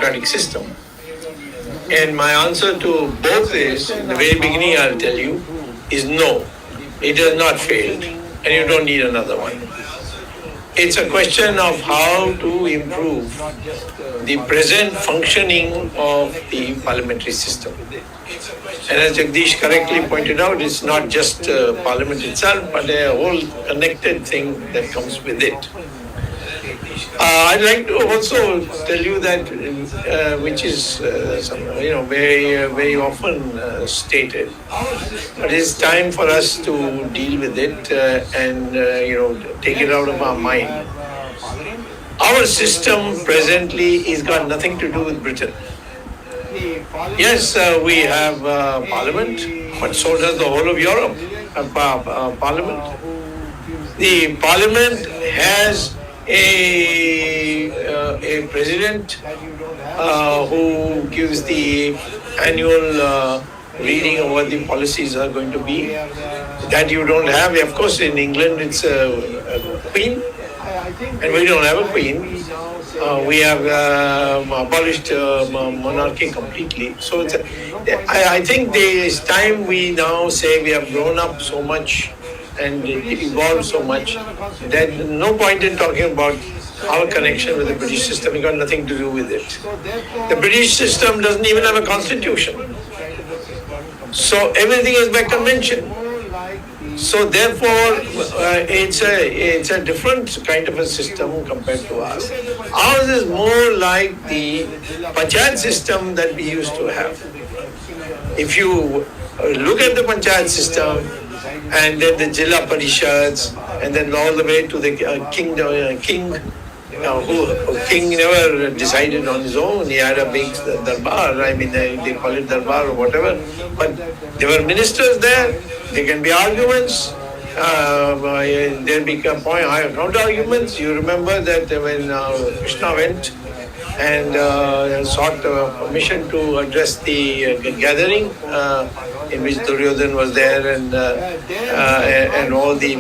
democratic system? And my answer to both is, in the very beginning I'll tell you, is no. It has not failed, and you don't need another one. It's a question of how to improve the present functioning of the parliamentary system. And as Jagdish correctly pointed out, it's not just parliament itself, but a whole connected thing that comes with it. I'd like to also tell you that, which is very often stated, but it's time for us to deal with it and take it out of our mind. Our system presently has got nothing to do with Britain. Yes, we have parliament, but so does the whole of Europe have parliament. The parliament has a president who gives the annual reading of what the policies are going to be. That you don't have. Of course, in England it's a queen, and we don't have a queen. We have abolished monarchy completely. So I think it's time we now say we have grown up so much and evolved so much that no point in talking about our connection with the British system. It got nothing to do with it. The British system doesn't even have a constitution. So everything is by convention. So therefore, it's a different kind of a system compared to ours. Ours is more like the panchayat system that we used to have. If you look at the panchayat system, and then the Jilla Parishads, and then all the way to the king never decided on his own. He had a big darbar. I mean, they call it darbar or whatever. But there were ministers there. There can be arguments. There become counter arguments. You remember that when Krishna went and sought permission to address the gathering in which Duryodhan was there and all the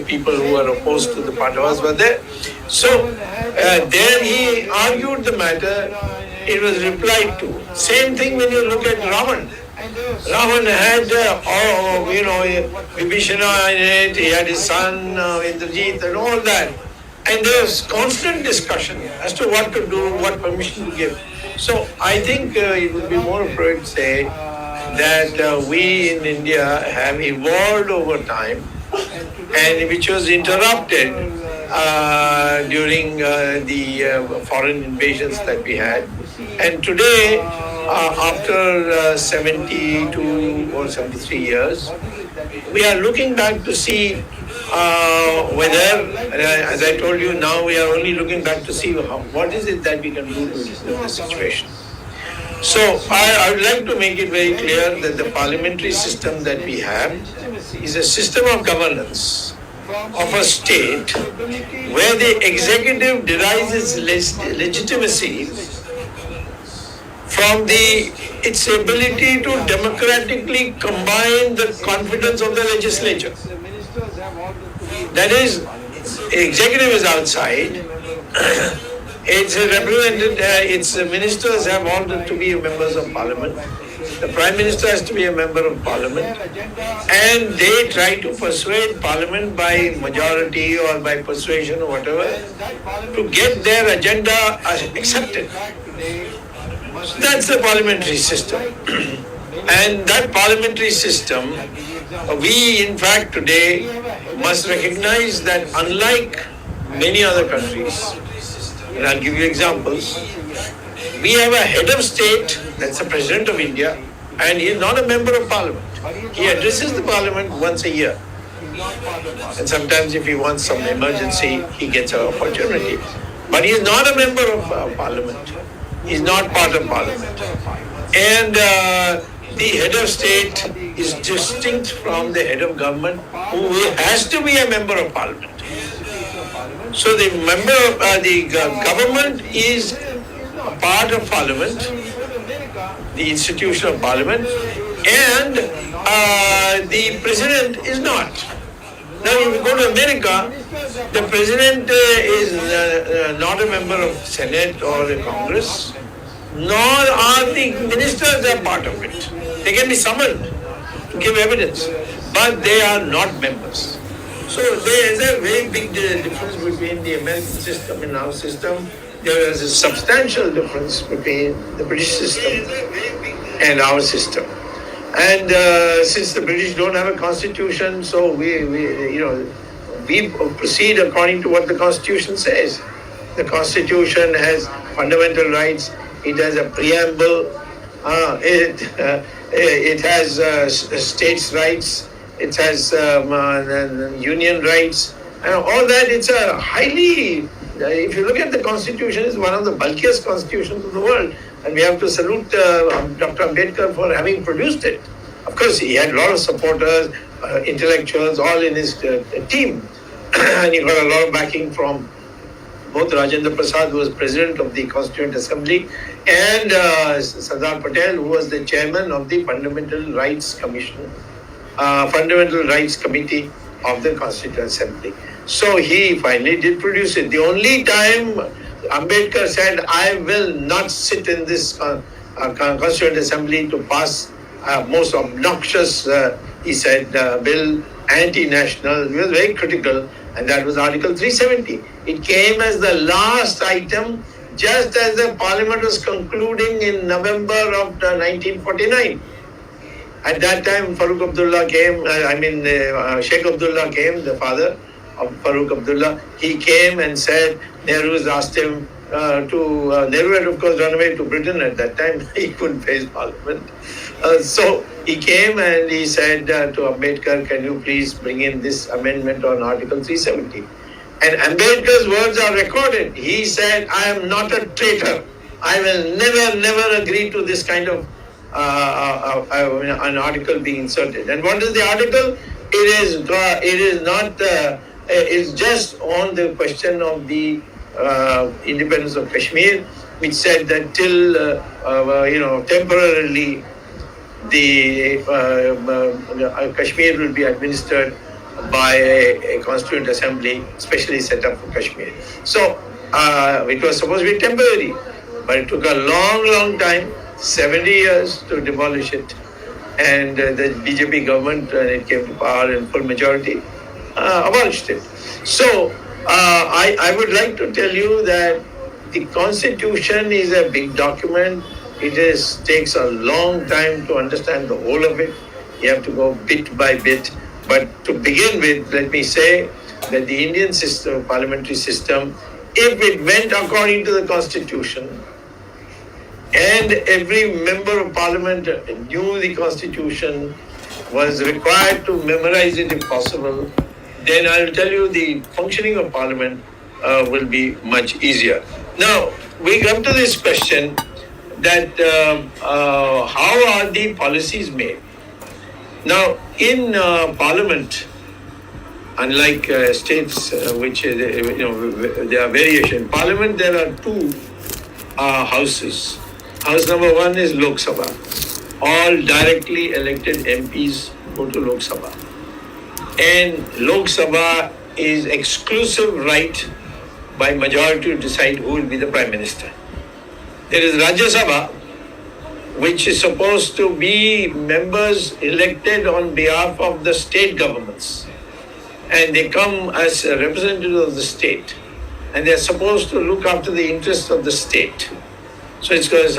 people who were opposed to the Pandavas were there. So there he argued the matter. It was replied to. Same thing when you look at Ravan. Ravan had, Vibhishana in it, he had his son, Indrajit and all that. And there was constant discussion as to what to do, what permission to give. So I think it would be more appropriate to say that we in India have evolved over time, and which was interrupted during the foreign invasions that we had. And today, after 72 or 73 years, we are looking back to see whether, as I told you, now we are only looking back to see what is it that we can do to improve the situation. So I would like to make it very clear that the parliamentary system that we have is a system of governance of a state where the executive derives its legitimacy from its ability to democratically combine the confidence of the legislature. That is, executive is outside. Its represented, its ministers have all to be members of parliament. The Prime Minister has to be a member of Parliament, and they try to persuade Parliament by majority or by persuasion or whatever to get their agenda accepted. So that's the parliamentary system. And that parliamentary system, we in fact today must recognize that unlike many other countries, and I'll give you examples, we have a head of state, that's the President of India, and he is not a member of Parliament. He addresses the Parliament once a year. And sometimes if he wants some emergency, he gets an opportunity. But he is not a member of Parliament. He is not part of Parliament. And the head of state is distinct from the head of government, who has to be a member of Parliament. So the government is a part of Parliament, the institution of Parliament, and the President is not. Now, if you go to America, The president is not a member of Senate or a Congress, nor are the ministers a part of it. They can be summoned to give evidence, but they are not members. So there is a very big difference between the American system and our system. There is a substantial difference between the British system and our system. And since the British don't have a constitution, so we proceed according to what the constitution says. The constitution has fundamental rights. It has a preamble. It has states' rights. It has union rights, and all that. It's a highly. If you look at the constitution, it's one of the bulkiest constitutions of the world, and we have to salute Dr. Ambedkar for having produced it. Of course, he had a lot of supporters, intellectuals, all in his team, and he got a lot of backing from both Rajendra Prasad, who was president of the Constituent Assembly, and Sardar Patel, who was the chairman of the Fundamental Rights Commission, Fundamental Rights Committee of the Constituent Assembly. So he finally did produce it. The only time Ambedkar said, I will not sit in this Constituent Assembly to pass most obnoxious, he said, bill, anti-national. He was very critical, and that was Article 370. It came as the last item just as the parliament was concluding in November of 1949. At that time, Farooq Abdullah came, Sheikh Abdullah came, the father of Farooq Abdullah. He came and said, Nehru's asked him Nehru had of course run away to Britain at that time. He couldn't face parliament. So he came and he said to Ambedkar, can you please bring in this amendment on Article 370? And Ambedkar's words are recorded. He said, I am not a traitor. I will never agree to this kind of an article being inserted. And what is the article? It's just on the question of the independence of Kashmir, which said that till temporarily the Kashmir will be administered by a constituent assembly specially set up for Kashmir. So it was supposed to be temporary, but it took a long time, 70 years to demolish it. And the BJP government, when it came to power in full majority, abolished it. So I would like to tell you that the Constitution is a big document. It takes a long time to understand the whole of it. You have to go bit by bit. But to begin with, let me say that the Indian system, parliamentary system, if it went according to the Constitution, and every member of parliament knew the Constitution, was required to memorize it if possible, then I'll tell you the functioning of parliament will be much easier. Now, we come to this question that how are the policies made? Now, in parliament, unlike states, which there are variation. In parliament, there are two houses. House number one is Lok Sabha. All directly elected MPs go to Lok Sabha. And Lok Sabha is exclusive right by majority to decide who will be the Prime Minister. There is Rajya Sabha, which is supposed to be members elected on behalf of the state governments. And they come as representatives of the state. And they are supposed to look after the interests of the state. So it's that's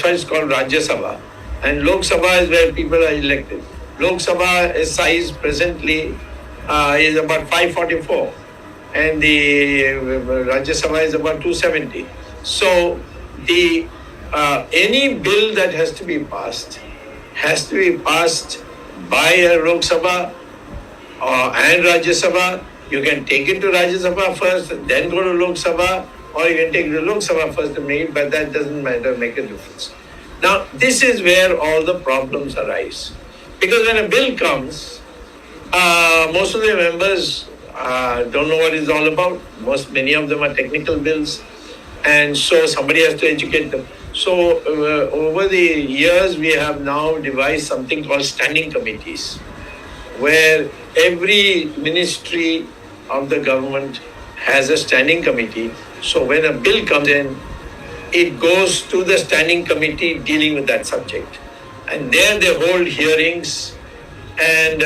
why it's called Rajya Sabha. And Lok Sabha is where people are elected. Lok Sabha size presently is about 544. And the Rajya Sabha is about 270. So the any bill that has to be passed by a Lok Sabha and Rajya Sabha. You can take it to Rajya Sabha first, then go to Lok Sabha, or you can take it to Lok Sabha first and make it, but that doesn't make a difference. Now, this is where all the problems arise. Because when a bill comes, most of the members don't know what it's all about. Many of them are technical bills, and so somebody has to educate them. So over the years, we have now devised something called standing committees, where every ministry of the government has a standing committee. So when a bill comes in, it goes to the standing committee dealing with that subject. And there they hold hearings, and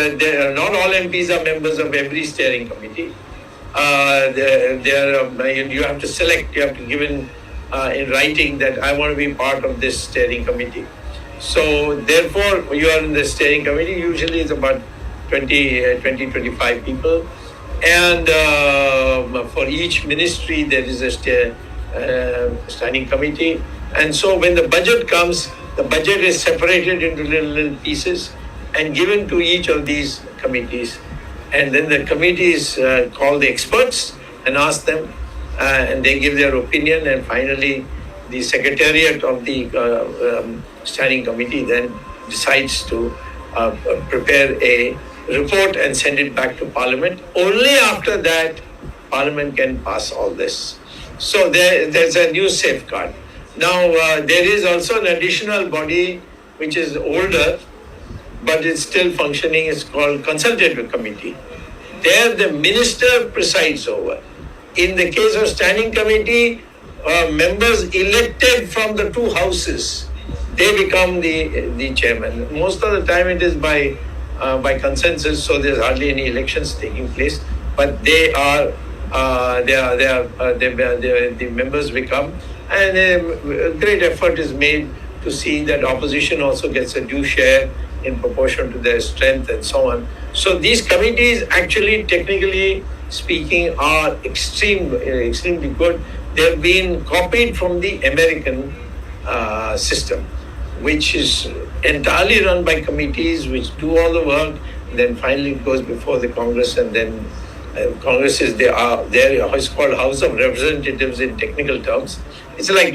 not all MPs are members of every steering committee. You have to select, you have to give in writing that I want to be part of this steering committee. So therefore, you are in the steering committee. Usually it's about 25 people. And for each ministry, there is a standing committee. And so when the budget comes, the budget is separated into little pieces and given to each of these committees. And then the committees call the experts and ask them, and they give their opinion. And finally, the secretariat of the standing committee then decides to prepare a report and send it back to Parliament. Only after that, Parliament can pass all this. So there's a new safeguard. Now, there is also an additional body which is older, but it's still functioning. It's called Consultative Committee. There, the minister presides over. In the case of standing committee, members elected from the two houses, they become the chairman. Most of the time, it is by consensus, so there's hardly any elections taking place. But the members become, and a great effort is made to see that opposition also gets a due share in proportion to their strength and so on. So these committees, actually, technically speaking, are extremely good. They've been copied from the American system, which is entirely run by committees which do all the work. Then finally it goes before the Congress, and then Congress is it's called House of Representatives in technical terms. It's like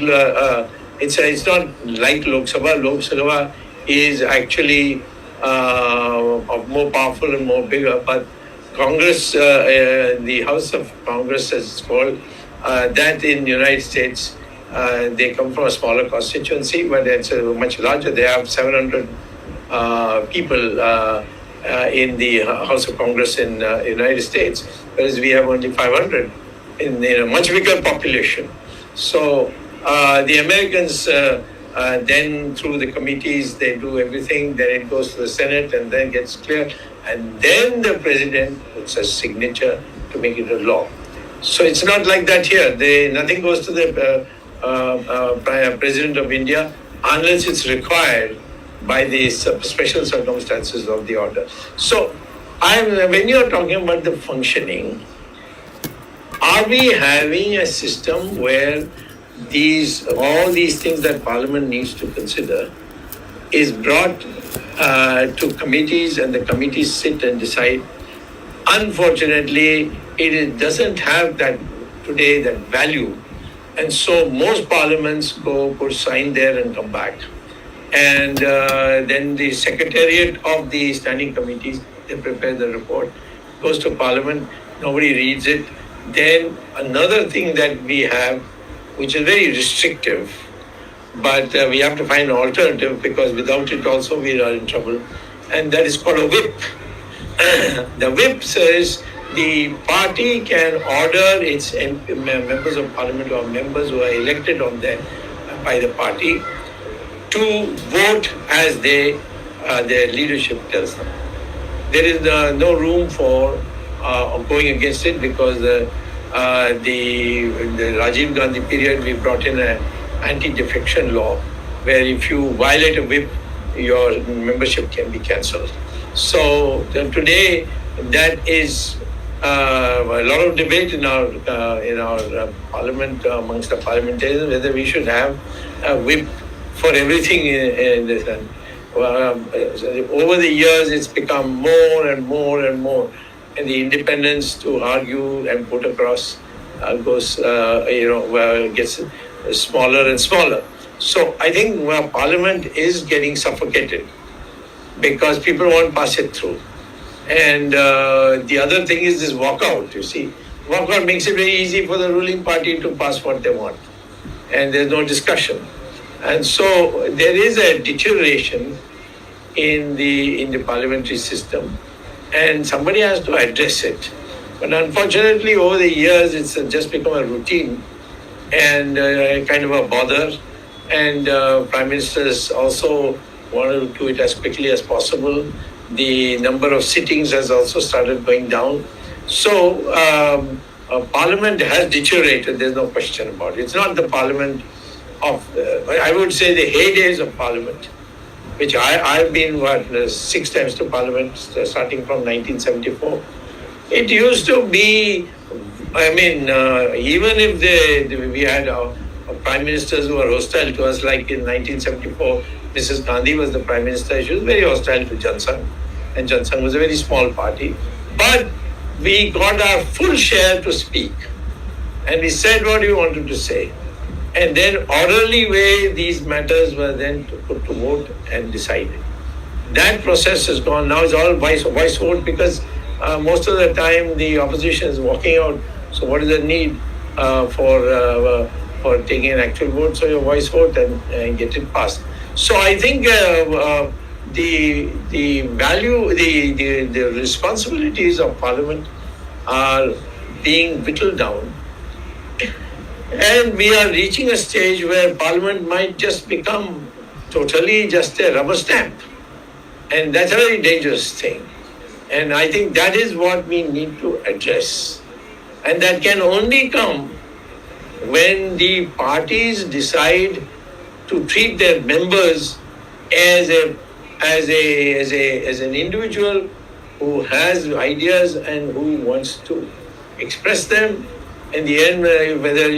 it's not like Lok Sabha. Lok Sabha is actually more powerful and more bigger, but Congress, the House of Congress, as it's called, that in the United States, they come from a smaller constituency, but it's much larger. They have 700 people in the House of Congress in the United States, whereas we have only 500 in a much bigger population. So the Americans, then through the committees, they do everything. Then it goes to the Senate and then gets cleared. And then the president puts a signature to make it a law. So it's not like that here. Nothing goes to the President of India unless it's required by the special circumstances of the order. So when you're talking about the functioning, are we having a system where all these things that Parliament needs to consider is brought to committees, and the committees sit and decide? Unfortunately, it doesn't have that today, that value. And so most parliaments put sign there and come back. And then the secretariat of the standing committees, they prepare the report, goes to Parliament, nobody reads it. Then another thing that we have, which is very restrictive, but we have to find an alternative, because without it also we are in trouble, and that is called a whip. The whip says the party can order its members of Parliament or members who are elected by the party to vote as their leadership tells them. There is no room for going against it, because the Rajiv Gandhi period, we brought in an anti-defection law, where if you violate a whip, your membership can be cancelled. So today, that is a lot of debate in our parliament, amongst the parliamentarians, whether we should have a whip for everything in this. Over the years, it's become more and more and more, and the independence to argue and put across gets smaller and smaller. So I think Parliament is getting suffocated because people won't pass it through. And the other thing is this walkout, you see. Walkout makes it very easy for the ruling party to pass what they want. And there's no discussion. And so there is a deterioration in the parliamentary system, and somebody has to address it. But unfortunately, over the years, it's just become a routine and kind of a bother. And prime ministers also want to do it as quickly as possible. The number of sittings has also started going down. So Parliament has deteriorated. There's no question about it. It's not the Parliament of, I would say, the heydays of Parliament, which I've been, 6 times to Parliament, starting from 1974. It used to be, I mean, even if we had prime ministers who were hostile to us, like in 1974, Mrs. Gandhi was the prime minister. She was very hostile to Jansangh, and Jansangh was a very small party. But we got our full share to speak, and we said what we wanted to say. And then orderly way, these matters were then put to vote and decided. That process has gone. Now it's all voice vote, because most of the time the opposition is walking out. So what is the need for taking an actual vote? So your voice vote and get it passed. So I think the value, the responsibilities of Parliament are being whittled down. And we are reaching a stage where Parliament might just become totally just a rubber stamp. And that's a very dangerous thing. And I think that is what we need to address. And that can only come when the parties decide to treat their members as an individual who has ideas and who wants to express them. In the end, whether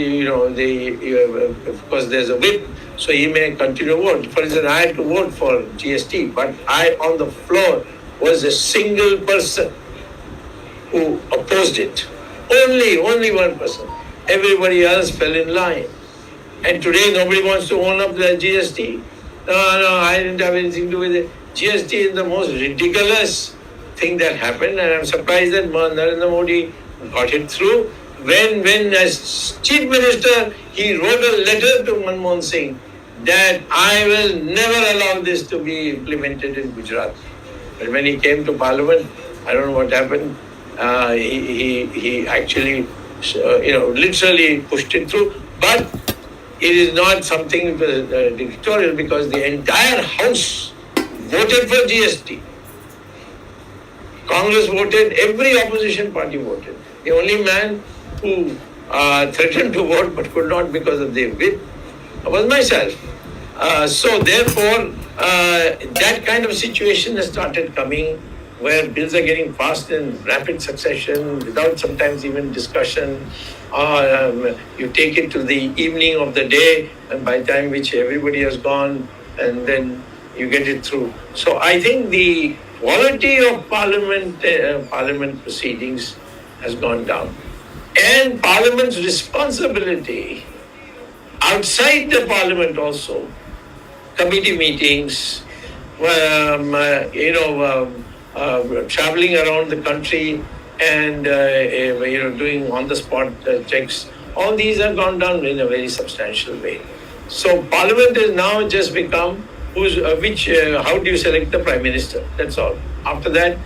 of course there's a whip, so he may continue to vote. For instance, I had to vote for GST, but I on the floor was a single person who opposed it. Only one person. Everybody else fell in line. And today nobody wants to own up the GST. No, I didn't have anything to do with it. GST is the most ridiculous thing that happened, and I'm surprised that Narendra Modi got it through. When as Chief Minister, he wrote a letter to Manmohan Singh that I will never allow this to be implemented in Gujarat. But when he came to Parliament, I don't know what happened. He actually, literally pushed it through. But it is not something dictatorial, because the entire House voted for GST. Congress voted, every opposition party voted. The only man who threatened to vote but could not because of the whip was myself. So therefore, that kind of situation has started coming, where bills are getting passed in rapid succession without sometimes even discussion. You take it to the evening of the day, and by the time which everybody has gone, and then you get it through. So I think the quality of parliament proceedings has gone down. And Parliament's responsibility outside the Parliament also, committee meetings, traveling around the country and doing on-the-spot checks, all these have gone down in a very substantial way. So Parliament has now just become how do you select the Prime Minister? That's all. After that,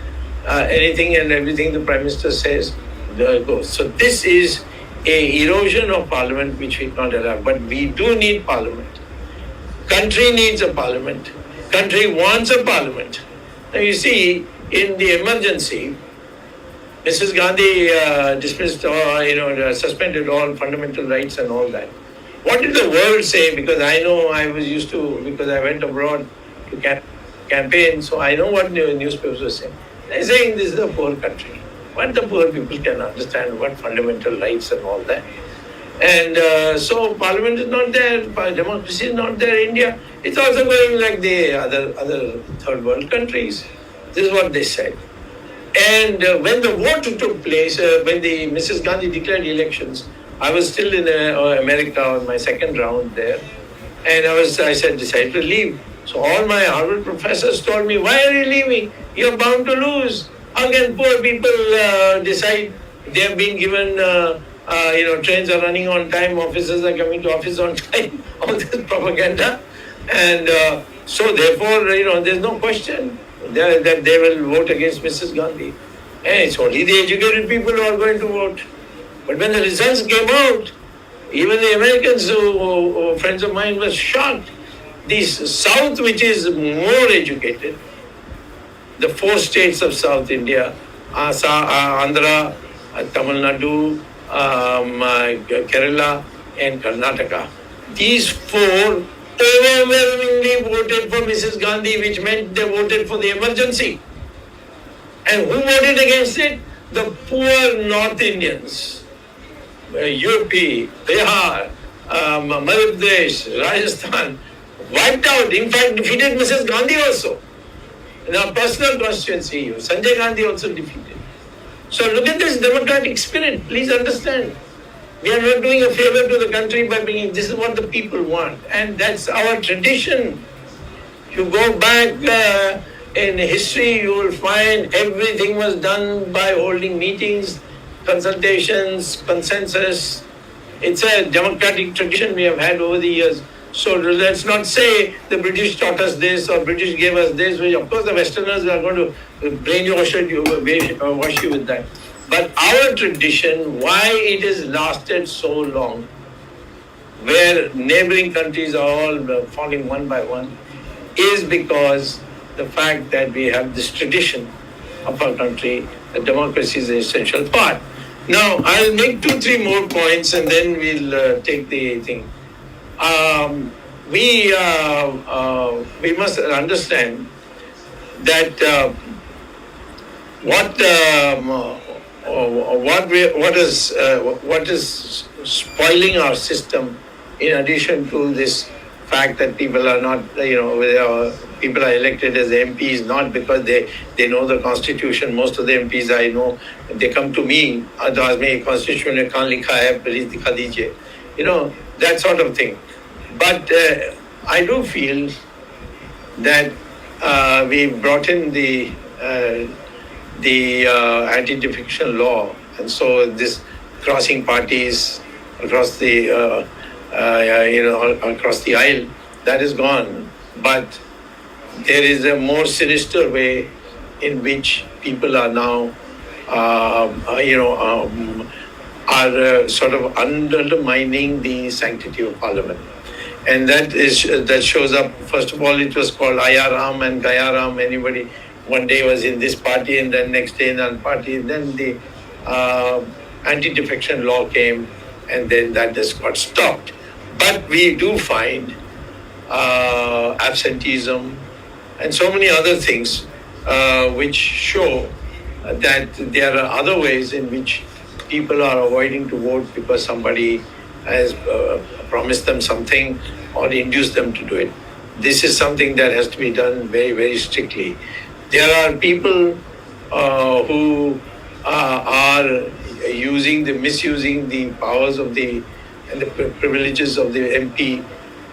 anything and everything the Prime Minister says goes. So this is a erosion of Parliament which we can't allow. But we do need Parliament. Country needs a Parliament. Country wants a Parliament. Now you see, in the emergency, Mrs. Gandhi dismissed suspended all fundamental rights and all that. What did the world say? Because I know I was used to, because I went abroad to campaign, so I know what newspapers were saying. They're saying this is a poor country. What the poor people can understand, what fundamental rights and all that. And so Parliament is not there, democracy is not there in India. It's also going like the other third world countries. This is what they said. And when the vote took place, when the Mrs. Gandhi declared elections, I was still in America on my second round there. And I decided to leave. So all my Harvard professors told me, why are you leaving? You're bound to lose. How can poor people decide? They have been given, trains are running on time, officers are coming to office on time, all this propaganda. And so therefore, there's no question that they will vote against Mrs. Gandhi. And it's only the educated people who are going to vote. But when the results came out, even the Americans, friends of mine, were shocked. The South, which is more educated, the four states of South India, Andhra, Tamil Nadu, Kerala, and Karnataka. These four overwhelmingly voted for Mrs. Gandhi, which meant they voted for the emergency. And who voted against it? The poor North Indians. UP, Bihar, Madhya Pradesh, Rajasthan, wiped out. In fact, defeated Mrs. Gandhi also. In our personal constituency, Sanjay Gandhi also defeated. So look at this democratic spirit. Please understand. We are not doing a favor to the country by bringing, this is what the people want. And that's our tradition. You go back in history, you will find everything was done by holding meetings, consultations, consensus. It's a democratic tradition we have had over the years. So let's not say the British taught us this or British gave us this. Of course, the Westerners are going to brainwash you with that. But our tradition, why it has lasted so long, where neighboring countries are all falling one by one, is because the fact that we have this tradition of our country, that democracy is an essential part. Now, I'll make 2-3 more points and then we'll take the thing. We must understand that what is spoiling our system, in addition to this fact that people are not, people are elected as MPs not because they know the constitution. Most of the MPs I know, they come to me, constitution mein kahan likha hai, please dikha dijiye, that sort of thing. But I do feel that we brought in the anti-defection law, and so this crossing parties across the across the aisle, that is gone. But there is a more sinister way in which people are now are sort of undermining the sanctity of Parliament. And that shows up. First of all, it was called Ayaram and Gayaram. Anybody one day was in this party and then next day in that party. And then the anti-defection law came, and then that just got stopped. But we do find absenteeism and so many other things which show that there are other ways in which people are avoiding to vote because somebody has promised them something or induced them to do it. This is something that has to be done very, very strictly. There are people who are misusing the powers of and the privileges of the MP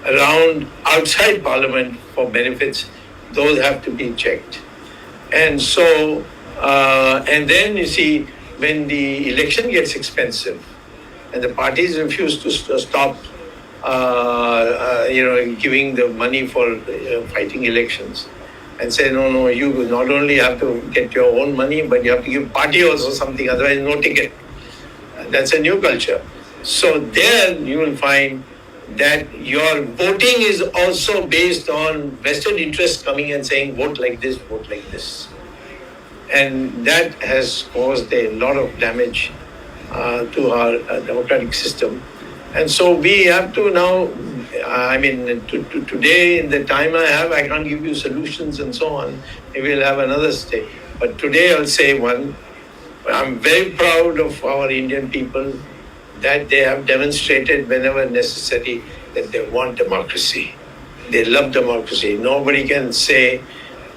around outside Parliament for benefits. Those have to be checked. And so, and then you see, when the election gets expensive and the parties refuse to stop, giving the money for fighting elections, and say, no, you not only have to get your own money, but you have to give party also something, otherwise no ticket. That's a new culture. So there you will find that your voting is also based on vested interests coming and saying, vote like this, vote like this. And that has caused a lot of damage to our democratic system. And so we have to now, today, in the time I have, I can't give you solutions and so on. Maybe we'll have another stay. But today I'll say one, I'm very proud of our Indian people that they have demonstrated whenever necessary that they want democracy. They love democracy. Nobody can say,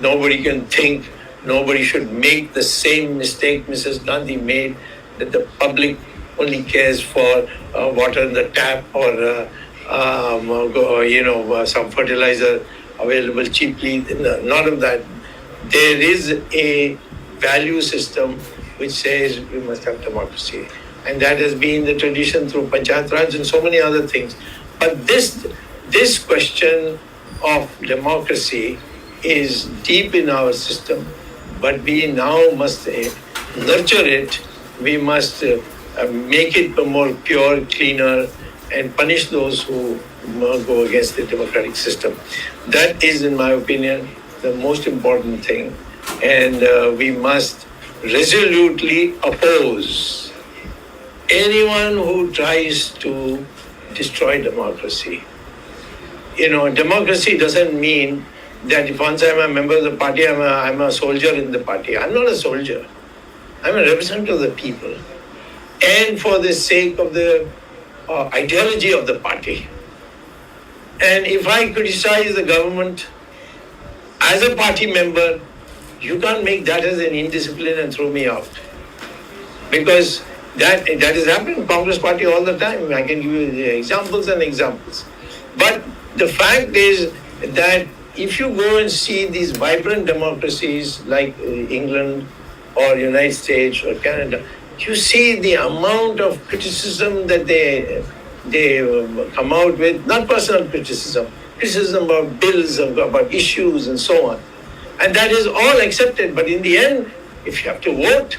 nobody can think, nobody should make the same mistake Mrs. Gandhi made, that the public only cares for water in the tap or some fertilizer available cheaply. None of that. There is a value system which says we must have democracy. And that has been the tradition through Panchayat Raj and so many other things. But this question of democracy is deep in our system. But we now must say nurture it, we must make it more pure, cleaner, and punish those who go against the democratic system. That is, in my opinion, the most important thing. And we must resolutely oppose anyone who tries to destroy democracy. You know, democracy doesn't mean that if once I'm a member of the party, I'm a soldier in the party. I'm not a soldier. I'm a representative of the people. And for the sake of the ideology of the party. And if I criticize the government as a party member, you can't make that as an indiscipline and throw me out. Because that has happened in Congress party all the time. I can give you examples and examples. But the fact is that if you go and see these vibrant democracies like England or United States or Canada, you see the amount of criticism that they come out with, not personal criticism about bills, about issues and so on. And that is all accepted. But in the end, if you have to vote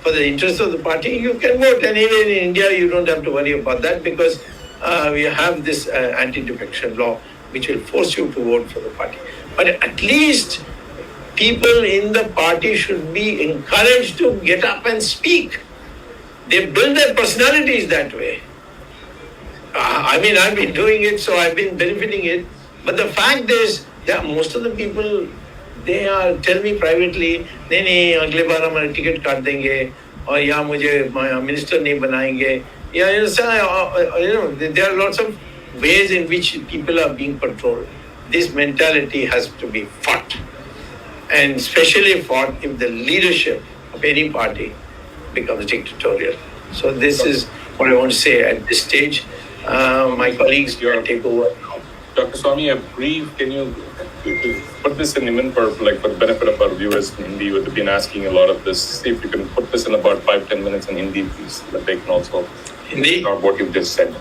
for the interest of the party, you can vote. And even in India, you don't have to worry about that because we have this anti-defection law which will force you to vote for the party. But at least people in the party should be encouraged to get up and speak. They build their personalities that way. I mean, I've been doing it, so I've been benefiting it. But the fact is that most of the people, they are tell me privately, नहीं अगले बार हमारा ticket काट देंगे और यहाँ मुझे minister नहीं बनाएंगे. Yeah, you know, there are lots of ways in which people are being controlled. This mentality has to be fought, and especially fought if the leadership of any party becomes dictatorial. So this is what I want to say at this stage. My colleagues will take over. Dr. Swamy, a brief, can you put this in even for the benefit of our viewers in Hindi? We've been asking a lot of this. See if you can put this in about 5-10 minutes in Hindi, please. That they can also Hindi? Or what you've just said.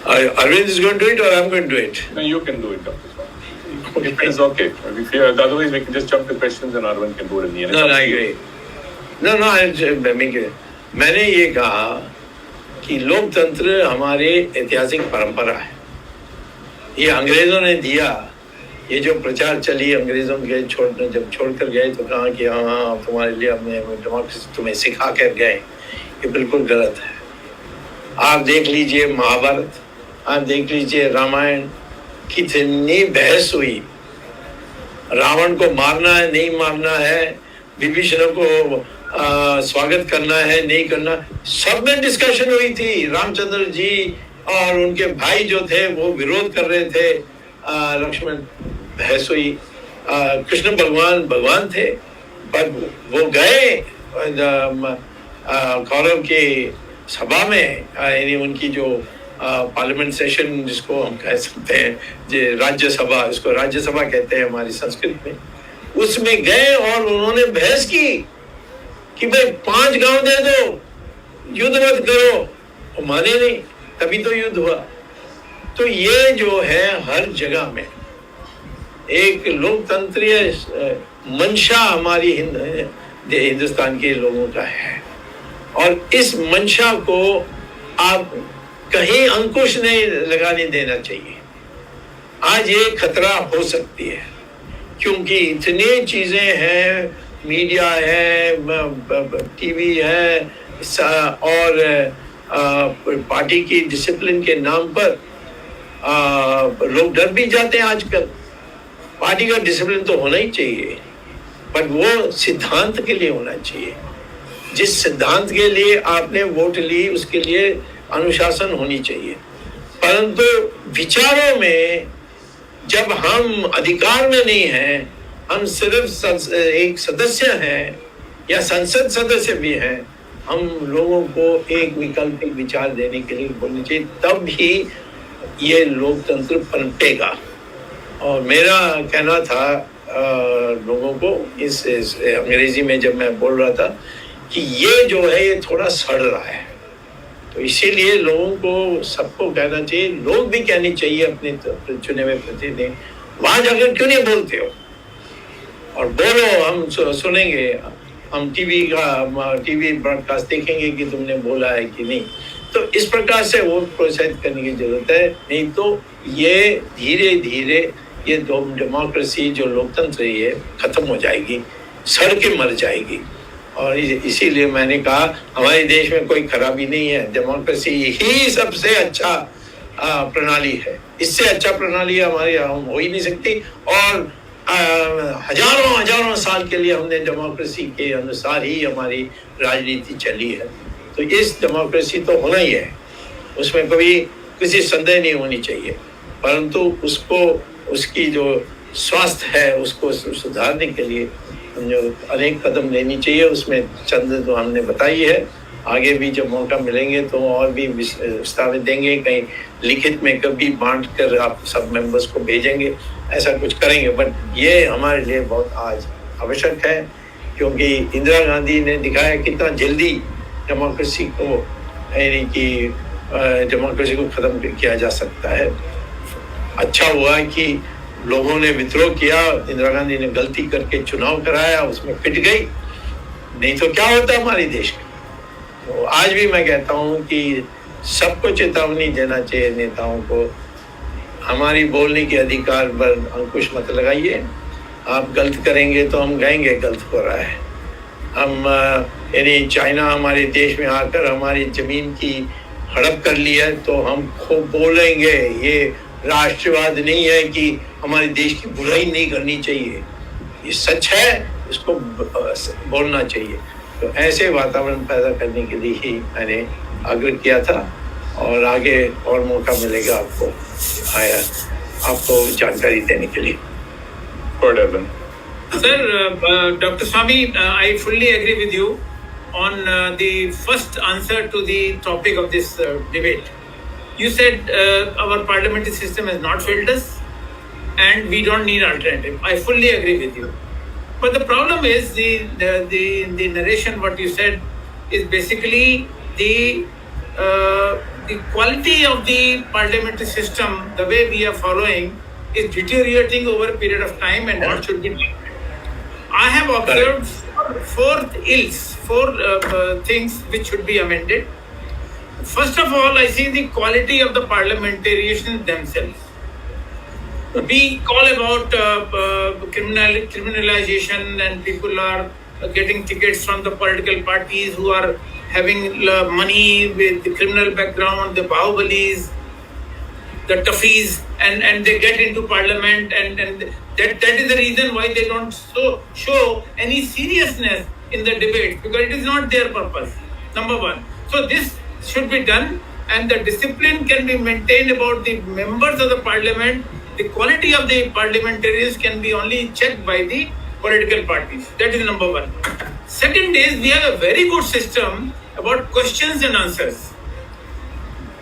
Arvind is going to do it or I'm going to do it? No, you can do it, Dr. Swamy. If it is okay. If you, otherwise, we can just jump to questions and Arvind can do it in the end. No, I agree. No, I'll make it. मैंने ये कहा कि लोकतंत्र हमारे ऐतिहासिक परंपरा है. ये अंग्रेजों ने दिया. ये जो प्रचार चली अंग्रेजों के जब छोड़कर गए तो कहा कि हाँ तुम्हारे लिए हमने डेमोक्रेसी तुम्हें सिखा कर गए. ये बिल्कुल गलत है. आप देख लीजिए महाभारत, आप देख लीजिए रामायण, कितनी बहस हुई. रावण को मारना है नहीं मारना है, विभीषण को स्वागत करना है नहीं करना, सब में डिस्कशन हुई थी. रामचंद्र जी और उनके भाई जो थे वो विरोध कर रहे थे. लक्ष्मण, बहस हुई. कृष्ण भगवान थे, पर वो गए कौरव के सभा में, यानी उनकी जो पार्लियामेंट सेशन जिसको हम कह सकते हैं, जो राज्यसभा, इसको राज्यसभा कहते हैं हमारी संस्कृत में, उसमें गए और उन्होंने बहस की कि भाई 5 गांव दे दो, युद्ध मत करो. वो माने नहीं, तभी तो युद्ध हुआ. तो ये जो है हर जगह में एक लोकतंत्रीय मंशा हमारी हिंदुस्तान के लोगों का है, और इस मंशा को आप कहीं अंकुश नहीं लगाने देना चाहिए. आज ये खतरा हो सकती है क्योंकि इतनी चीजें हैं, मीडिया है, टीवी है, और पार्टी की डिसिप्लिन के नाम पर लोग डर भी जाते हैं आजकल. पार्टी का डिसिप्लिन तो होना ही चाहिए, पर वो सिद्धांत के लिए होना चाहिए. जिस सिद्धांत के लिए आपने वोट ली उसके लिए अनुशासन होनी चाहिए. परंतु विचारों में जब हम अधिकार में नहीं हैं, हम सिर्फ एक सदस्य हैं या संसद सदस्य भी हैं, हम लोगों को एक वैकल्पिक विचार देने के लिए बोलनी चाहिए, तब ही ये लोकतंत्र पनपेगा. और मेरा कहना था लोगों को इस अंग्रेजी में जब मैं बोल रहा था कि ये जो है ये थोड़ा सड़ रहा है, तो इसीलिए लोगों को सबको कहना चाहिए, लोग भी कहनी चाहिए अपने चुने हुए प्रतिनिधि, वहां जाकर क्यों नहीं बोलते हो. और बोलो, हम सुनेंगे, हम टीवी ब्रॉडकास्ट देखेंगे कि तुमने बोला है कि नहीं। तो इस प्रकार से वो प्रोत्साहित करने की जरूरत है, नहीं तो ये धीरे धीरे ये डेमोक्रेसी जो लोकतंत्र है ये खत्म हो जाएगी, सड़ के मर जाएगी। और इसीलिए मैंने कहा हमारे देश में कोई खराबी नहीं है, डेमोक्रेसी ही सबसे अच्छा प्रणाली है। इससे अच्छा प्रणाली हमारे यहाँ हो ही नहीं सकती। और हजारों हजारों साल के लिए हमने डेमोक्रेसी के अनुसार ही हमारी राजनीति चली है। तो इस डेमोक्रेसी तो होना ही है, उसमें कभी किसी संदेह नहीं होनी चाहिए, परंतु उसको उसकी जो स्वास्थ्य है उसको सुधारने के लिए जो अनेक कदम लेनी चाहिए, उसमें चंद जो हमने बताई है। आगे भी जब मौका मिलेंगे तो और भी विस्तार देंगे, कहीं लिखित में कभी बांट कर आप सब मेंबर्स को भेजेंगे, ऐसा कुछ करेंगे। बट ये हमारे लिए बहुत आज आवश्यक है, क्योंकि इंदिरा गांधी ने दिखाया कितना जल्दी डेमोक्रेसी को यानी कि डेमोक्रेसी को ख़त्म किया जा सकता है। अच्छा हुआ कि लोगों ने विद्रोह किया, इंदिरा गांधी ने गलती करके चुनाव कराया, उसमें पिट गई, नहीं तो क्या होता हमारे देश का। तो आज भी मैं कहता हूँ कि सबको चेतावनी देना चाहिए नेताओं को, हमारी बोलने के अधिकार पर अंकुश मत लगाइए। आप गलत करेंगे तो हम कहेंगे गलत हो रहा है। हम यानी चाइना हमारे देश में आकर हमारी जमीन की हड़प कर लिया तो हम खूब बोलेंगे, ये राष्ट्रवाद नहीं है कि हमारे देश की बुराई नहीं करनी चाहिए, ये सच है, इसको बोलना चाहिए। तो ऐसे वातावरण पैदा करने के लिए ही मैंने आग्रह किया था, और आगे और मौका मिलेगा आपको जानकारी देने के लिए। Sir, Dr. Swamy, I fully agree with you on the first answer to the topic of this debate. You said our parliamentary system has not failed us and we don't need alternative. I fully agree with you. But the problem is the narration, what you said, is basically the quality of the parliamentary system, the way we are following, is deteriorating over a period of time, and what should be done. I have observed four things which should be amended. First of all, I see the quality of the parliamentarians themselves. We call about criminalization, and people are getting tickets from the political parties who are having money with the criminal background, the Bahubalis, the toughies, and they get into parliament, and that is the reason why they don't show any seriousness in the debate, because it is not their purpose, number one. So this should be done, and the discipline can be maintained about the members of the parliament. The quality of the parliamentarians can be only checked by the political parties. That is number one. Second is, we have a very good system about questions and answers.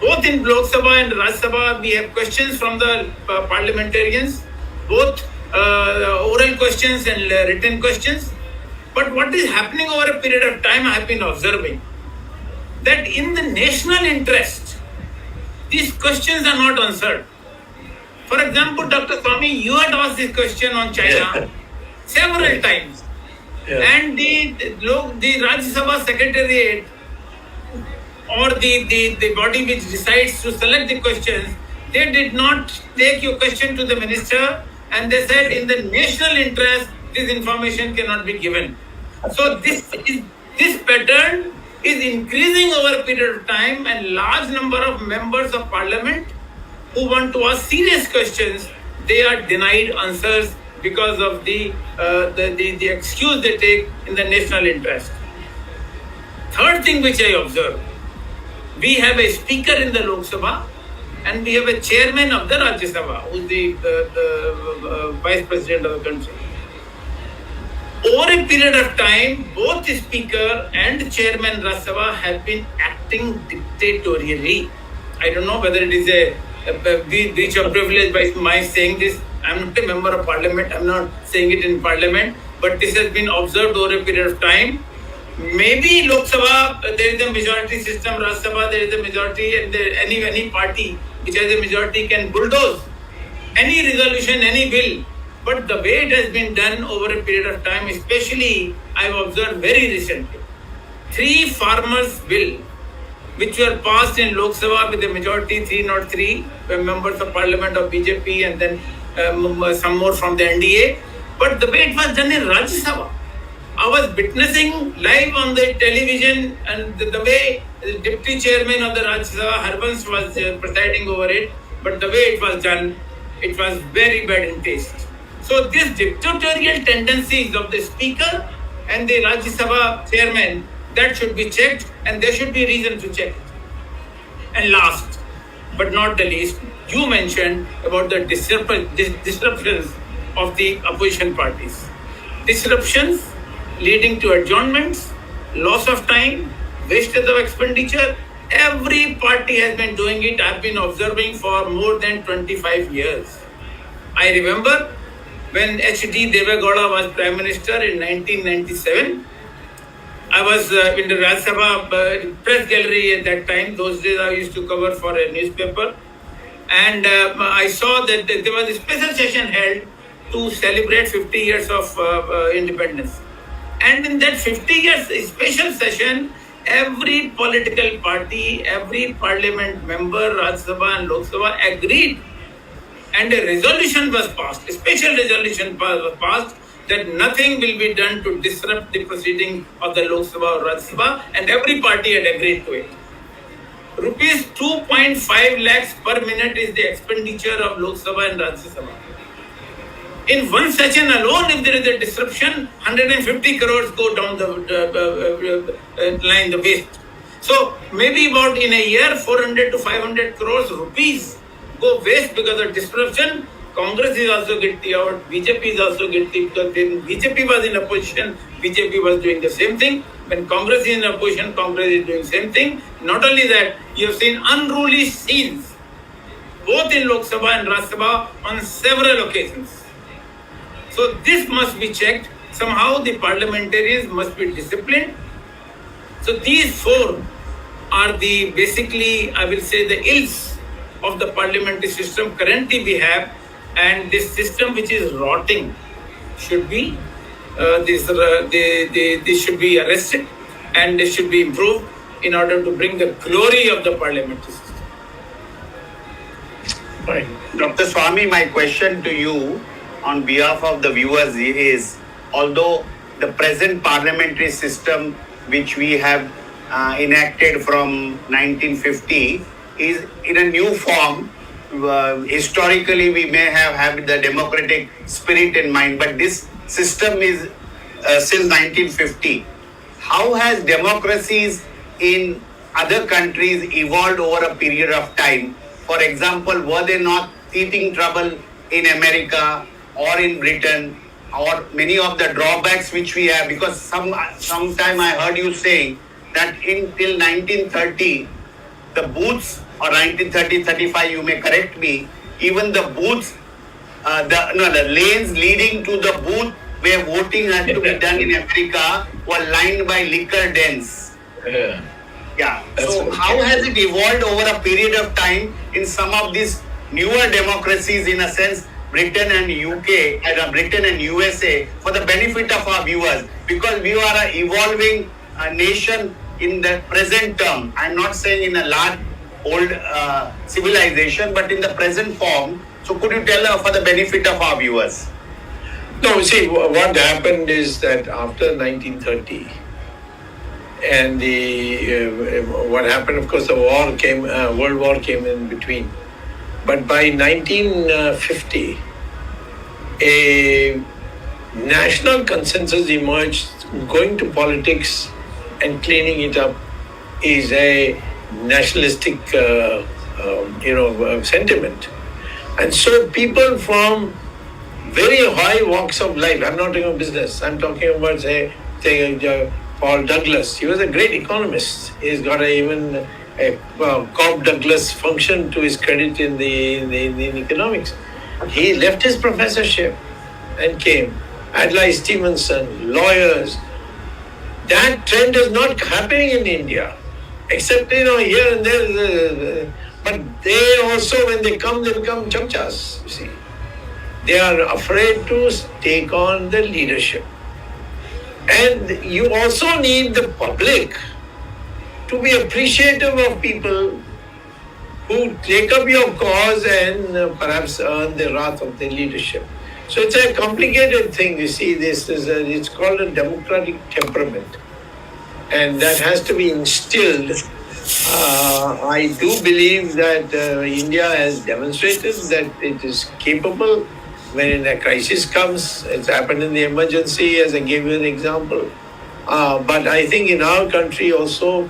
Both in Lok Sabha and Rajya Sabha, we have questions from the parliamentarians, both oral questions and written questions. But what is happening over a period of time, I have been observing that in the national interest, these questions are not answered. For example, Dr. Swamy, you had asked this question on China several times. And the Rajya Sabha Secretariat, or the body which decides to select the questions, they did not take your question to the minister, and they said in the national interest this information cannot be given. So this pattern is increasing over a period of time, and large number of members of parliament who want to ask serious questions, they are denied answers because of the excuse they take in the national interest. Third thing which I observe, we have a speaker in the Lok Sabha and we have a chairman of the Rajya Sabha, who is the vice president of the country. Over a period of time, both the speaker and the chairman Rajya Sabha have been acting dictatorially. I don't know whether it is a breach of privilege by my saying this. I'm not a member of parliament, I'm not saying it in parliament, but this has been observed over a period of time. Maybe Lok Sabha, there is a majority system, Rajya Sabha, there is a majority, and any party which has a majority can bulldoze any resolution, any bill But the way it has been done over a period of time, especially I've observed very recently, 3 farmers bill which were passed in Lok Sabha with a majority 303 members of parliament of BJP and then some more from the NDA. But the way it was done in Rajya Sabha, I was witnessing live on the television, and the way the deputy chairman of the Rajya Sabha, Harbans, was presiding over it, but the way it was done, it was very bad in taste. So these dictatorial tendencies of the speaker and the Rajya Sabha chairman, that should be checked, and there should be reason to check it. And last but not the least, you mentioned about the disruptions of the opposition parties. Disruptions leading to adjournments, loss of time, wastage of expenditure. Every party has been doing it. I've been observing for more than 25 years. I remember when H.D. Devegowda was Prime Minister in 1997. I was in the Rajya Sabha press gallery at that time. Those days I used to cover for a newspaper. And I saw that there was a special session held to celebrate 50 years of independence. And in that 50 years special session, every political party, every parliament member, Rajya Sabha and Lok Sabha agreed. And a resolution was passed, a special resolution was passed, that nothing will be done to disrupt the proceeding of the Lok Sabha or Rajya Sabha, and every party had agreed to it. Rupees 2.5 lakhs per minute is the expenditure of Lok Sabha and Rajya Sabha. In one session alone, if there is a disruption, 150 crores go down the line, the waste. So maybe about in a year, 400 to 500 crores rupees go waste because of disruption. Congress is also guilty out, BJP is also guilty, because when BJP was in opposition, BJP was doing the same thing. When Congress is in opposition, Congress is doing the same thing. Not only that, you have seen unruly scenes, both in Lok Sabha and Rajya Sabha on several occasions. So this must be checked. Somehow the parliamentarians must be disciplined. So these 4 are the basically, I will say, the ills of the parliamentary system currently we have. And this system which is rotting should be they should be arrested, and they should be improved in order to bring the glory of the parliamentary system. Right. Dr. Swamy, my question to you on behalf of the viewers is, although the present parliamentary system which we have enacted from 1950 is in a new form, historically we may have had the democratic spirit in mind, but this system is since 1950. How has democracies in other countries evolved over a period of time? For example, were they not teething trouble in America or in Britain, or many of the drawbacks which we have? Because sometime I heard you saying that till 1930, the booths, or 1930-35, you may correct me, even the booths, the lanes leading to the booth where voting had to be done in America were lined by liquor dens. Yeah. So how has it evolved over a period of time in some of these newer democracies, in a sense, Britain and UK, Britain and USA, for the benefit of our viewers? Because we are an evolving nation in the present term. I'm not saying in a large old civilization, but in the present form. So could you tell for the benefit of our viewers? No, see, what happened is that after 1930, and what happened, of course, the war came, World War came in between. But by 1950, a national consensus emerged. Going to politics and cleaning it up is a nationalistic, sentiment. And so people from very high walks of life, I'm not talking about business, I'm talking about, say Paul Douglas. He was a great economist. He's got even a Cobb Douglas function to his credit in economics. He left his professorship and came. Adlai Stevenson, lawyers. That trend is not happening in India, except here and there. But they also, when they come, they become chamchas, you see. They are afraid to take on the leadership. And you also need the public to be appreciative of people who take up your cause and perhaps earn the wrath of the leadership. So it's a complicated thing. You see, it's called a democratic temperament, and that has to be instilled. I do believe that India has demonstrated that it is capable when a crisis comes. It's happened in the emergency, as I gave you an example. But I think in our country also,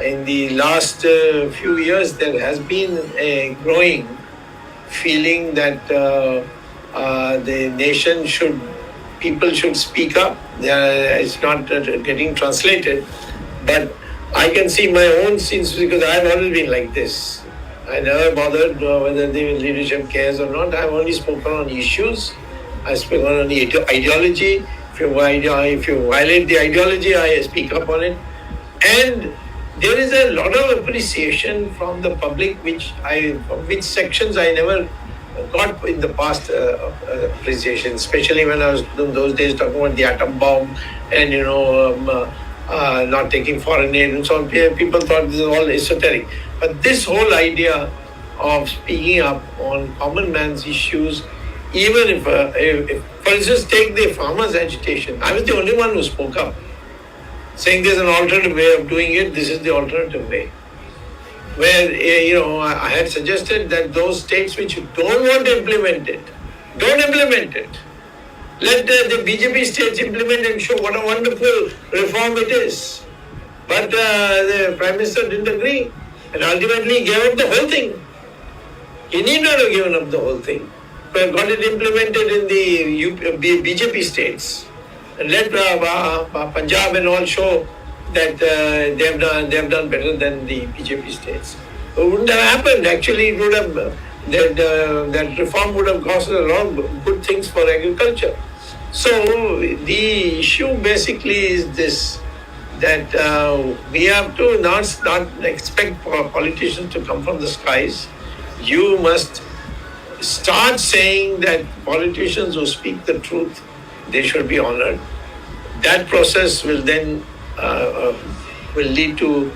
in the last few years, there has been a growing feeling that the nation people should speak up. It's not getting translated, but I can see my own sins because I've always been like this. I never bothered whether the leadership cares or not. I've only spoken on issues. I've spoken on the ideology. If you violate the ideology, I speak up on it. And there is a lot of appreciation from the public, which sections I never got in the past appreciation, especially when I was in those days talking about the atom bomb and not taking foreign aid and so on. People thought this is all esoteric. But this whole idea of speaking up on common man's issues, even if for instance, take the farmers' agitation. I was the only one who spoke up, saying there's an alternative way of doing it. This is the alternative way. Where, I had suggested that those states which don't want to implement it, don't implement it. Let the BJP states implement and show what a wonderful reform it is. But the Prime Minister didn't agree and ultimately gave up the whole thing. He need not have given up the whole thing, but got it implemented in the BJP states. And let Punjab and all show that they have done better than the BJP states. It wouldn't have happened. Actually, it would have that reform would have caused a lot of good things for agriculture. So the issue basically is this: that we have to not expect politicians to come from the skies. You must start saying that politicians who speak the truth, they should be honored. That process will then will lead to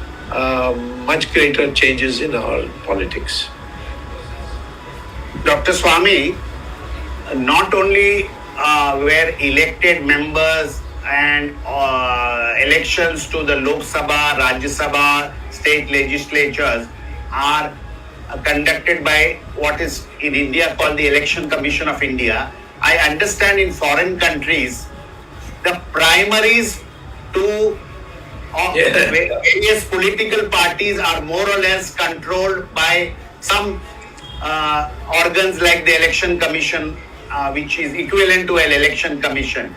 much greater changes in our politics. Dr. Swamy, not only were elected members and elections to the Lok Sabha, Rajya Sabha, state legislatures are conducted by what is in India called the Election Commission of India. I understand in foreign countries, the primaries to various political parties are more or less controlled by some organs like the Election Commission, which is equivalent to an election commission.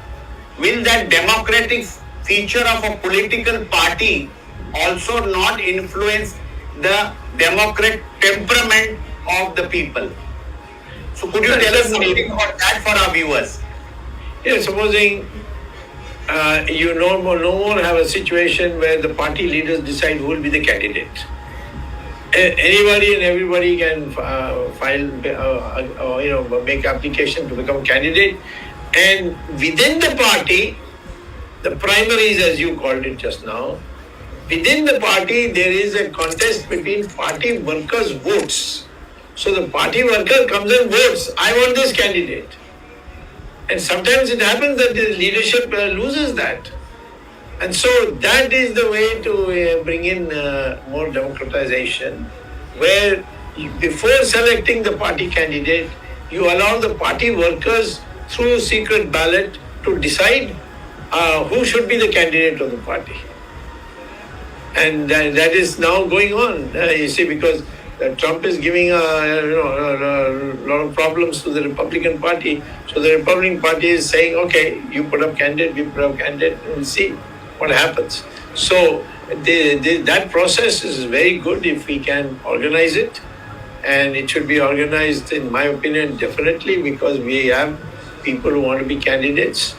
Will that democratic feature of a political party also not influence the democratic temperament of the people? So could you tell us something about that for our viewers? Yeah, supposing you no more have a situation where the party leaders decide who will be the candidate. Anybody and everybody can make application to become candidate, and within the party, the primaries, as you called it just now, within the party there is a contest between party workers' votes. So the party worker comes and votes, I want this candidate. And sometimes it happens that the leadership loses that. And so that is the way to bring in more democratization, where before selecting the party candidate, you allow the party workers through secret ballot to decide who should be the candidate of the party. And that is now going on, you see, because Trump is giving a lot of problems to the Republican Party. So the Republican Party is saying, okay, you put up candidate, we put up candidate, and we'll see what happens. So that process is very good if we can organize it. And it should be organized, in my opinion, definitely, because we have people who want to be candidates.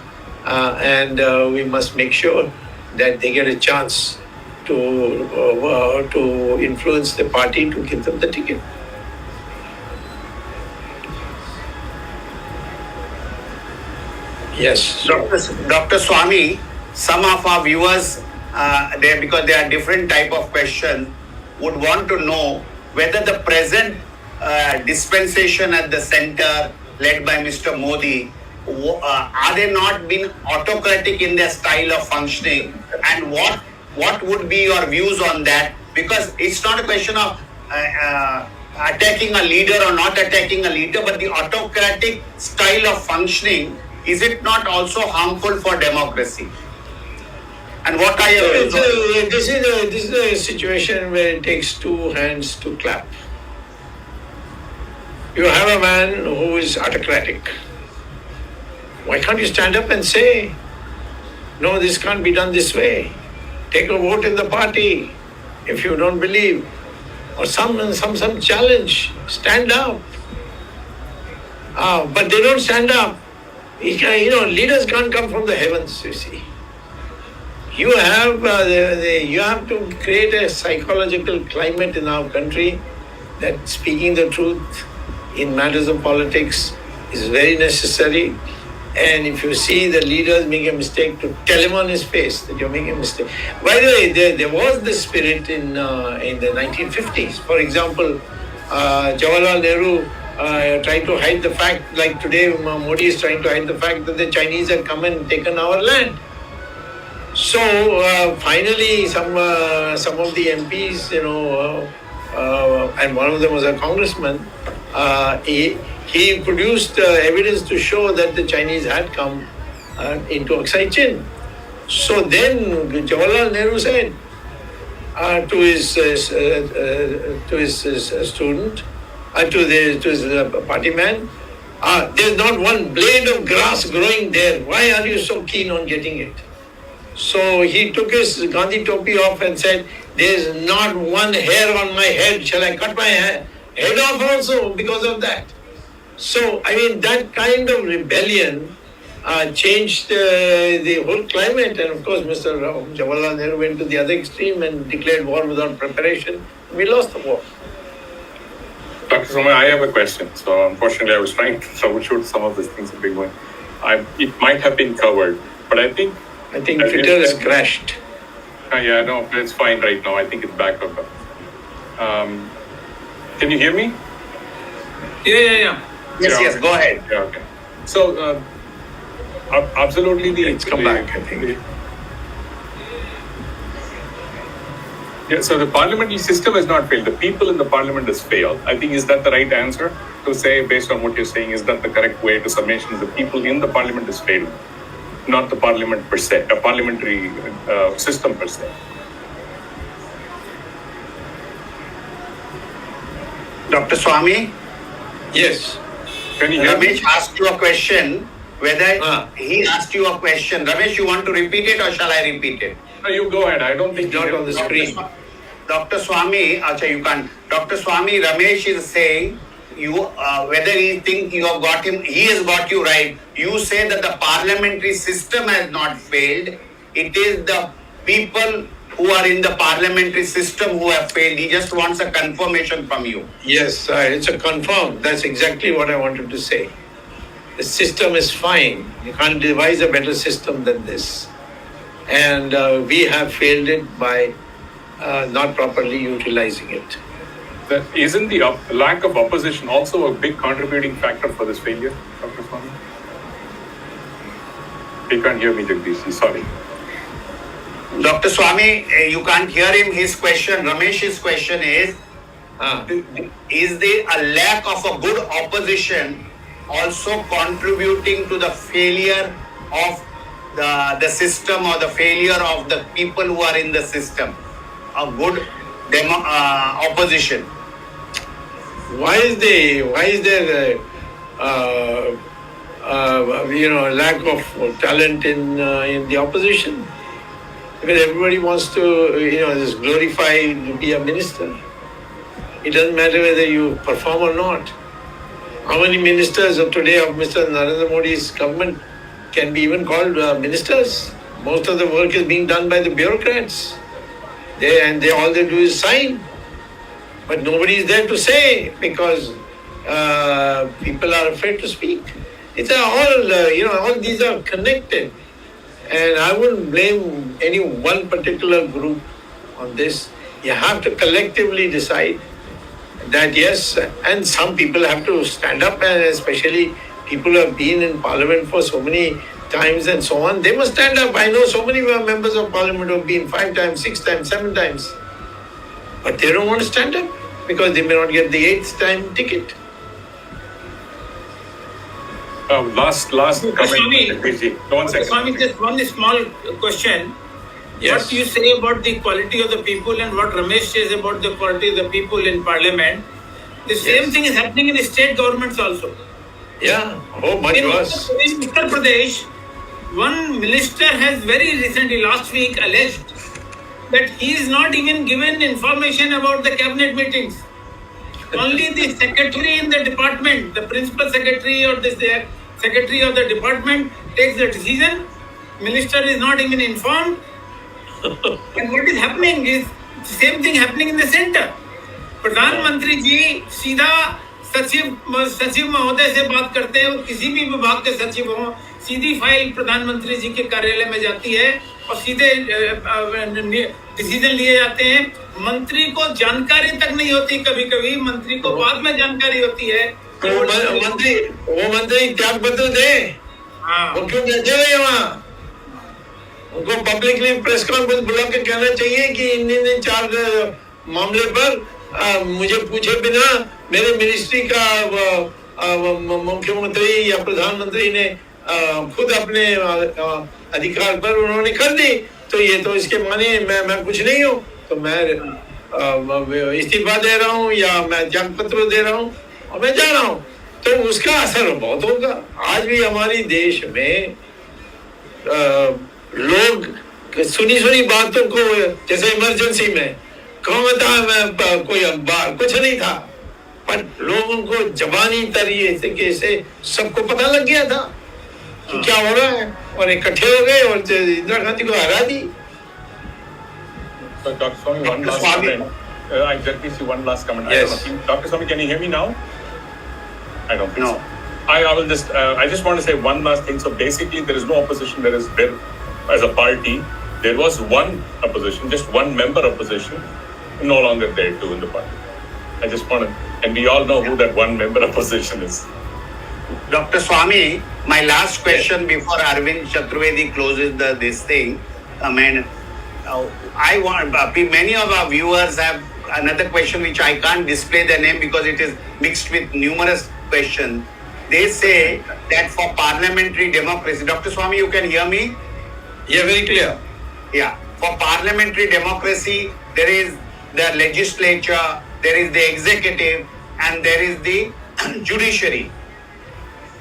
And we must make sure that they get a chance to influence the party to give them the ticket. Yes. Dr. Swamy, some of our viewers, because there are different type of questions, would want to know whether the present dispensation at the center, led by Mr. Modi, are they not being autocratic in their style of functioning, and what would be your views on that? Because it's not a question of attacking a leader or not attacking a leader, but the autocratic style of functioning, is it not also harmful for democracy? And what are your views on it? This is a situation where it takes two hands to clap. You have a man who is autocratic. Why can't you stand up and say, no, this can't be done this way? Take a vote in the party if you don't believe, or some challenge. Stand up. But they don't stand up. Leaders can't come from the heavens. You see, you have you have to create a psychological climate in our country that speaking the truth in matters of politics is very necessary. And if you see the leaders make a mistake, to tell him on his face that you're making a mistake. By the way, there was this spirit in the 1950s. For example, Jawaharlal Nehru tried to hide the fact, like today Modi is trying to hide the fact that the Chinese had come and taken our land. So finally, some of the MPs, and one of them was a congressman. He produced evidence to show that the Chinese had come into Aksai Chin. So then Jawaharlal Nehru said to his student, to his party man, there's not one blade of grass growing there. Why are you so keen on getting it? So he took his Gandhi topi off and said, there's not one hair on my head. Shall I cut my head off also because of that? So, that kind of rebellion changed the whole climate. And of course, Mr. Jawaharlal Nehru went to the other extreme and declared war without preparation. We lost the war. Dr. Swamy, I have a question. So unfortunately, I was trying to troubleshoot some of these things that have been going. It might have been covered, but I think Twitter has crashed. Yeah, no, it's fine right now. I think it's back up. Can you hear me? Yeah. Yes, go ahead. Yeah, okay. So, absolutely, It's come back, I think. Yeah, so the parliamentary system has not failed. The people in the parliament has failed. I think, is that the right answer to say, based on what you're saying, is that the correct way to summation? The people in the parliament has failed, not the parliament per se, a parliamentary system per se. Dr. Swamy? Yes. Can you hear me? Ramesh asked you a question, whether he asked you a question. Ramesh, you want to repeat it or shall I repeat it? No, you go ahead. I don't think It's not on the screen. Dr. Swamy, you can't. Dr. Swamy, Ramesh is saying, whether he think you have got him, he has got you right. You say that the parliamentary system has not failed. It is the people who are in the parliamentary system who have failed. He just wants a confirmation from you. Yes, it's a confirm. That's exactly what I wanted to say. The system is fine. You can't devise a better system than this. And we have failed it by not properly utilizing it. Isn't the lack of opposition also a big contributing factor for this failure, Dr. Swamy? He can't hear me, Jagdish. Sorry. Dr. Swamy, you can't hear him. His question, Ramesh's question is there a lack of a good opposition also contributing to the failure of the system or the failure of the people who are in the system? A good opposition. Why is there lack of talent in the opposition? Because everybody wants to just glorify to be a minister. It doesn't matter whether you perform or not. How many ministers of today of Mr. Narendra Modi's government can be even called ministers? Most of the work is being done by the bureaucrats. They all they do is sign. But nobody is there to say because people are afraid to speak. It's all, all these are connected. And I wouldn't blame any one particular group on this. You have to collectively decide that yes, and some people have to stand up, and especially people who have been in parliament for so many times and so on, they must stand up. I know so many members of parliament who have been 5 times, 6 times, 7 times, but they don't want to stand up because they may not get the 8th time ticket. Last comment. One second. Swamy, just one small question. Yes. What you say about the quality of the people and what Ramesh says about the quality of the people in parliament, the same thing is happening in the state governments also. Yeah, much worse. In Uttar Pradesh, one minister has very recently, last week, alleged that he is not even given information about the cabinet meetings. Only the secretary in the department, the principal secretary or the secretary of the department takes the decision. Minister is not even informed. And what is happening is the same thing happening in the center. प्रधानमंत्री जी सीधा सचिव महोदय से बात करते हैं, वो किसी भी विभाग के सचिव हो, सीधी फाइल प्रधानमंत्री जी के कार्यालय में जाती है और सीधे डिसीजन लिए जाते हैं. मंत्री को जानकारी तक नहीं होती, कभी कभी मंत्री को बाद में जानकारी होती है. वो मंत्री त्याग पत्र दे. वो क्यों बैठे हुए वहाँ? उनको पब्लिकली प्रेस कॉन्फ्रेंस बुला के कहना चाहिए कि इन 4 मामले पर मुझे पूछे बिना मेरे मिनिस्ट्री का मुख्यमंत्री या प्रधानमंत्री ने खुद अपने अधिकार पर उन्होंने कर दी, तो ये तो इसके माने मैं कुछ नहीं हूँ, तो मैं इस्तीफा दे रहा हूँ या मैं त्याग पत्र दे रहा हूँ और मैं जा रहा हूँ. तो उसका असर बहुत होगा. आज भी हमारे देश में लोग सुनी बातों को, जैसे इमरजेंसी में कौन था, मैं कोई कुछ नहीं था, पर लोगों को जबानी तरीके से सबको पता लग गया था कि क्या हो रहा है, और इकट्ठे हो गए और इंदिरा गांधी को हरा दी. So, Dr. Swamy, one last comment. I just see one last comment. Yes. I don't know. Dr. Swamy, can you hear me now? I don't think No. so. I will just. I just want to say one last thing. So basically, there is no opposition. There is there, as a party, there was one opposition, just one member opposition, no longer there too in the party. I just want to, and we all know who that one member opposition is. Dr. Swamy, my last question before Arvind Chaturvedi closes this thing. I mean, I want many of our viewers have another question which I can't display the name because it is mixed with numerous questions. They say that for parliamentary democracy, Dr. Swamy, you can hear me? Yeah, very clear. Yeah, for parliamentary democracy, there is the legislature, there is the executive, and there is the judiciary.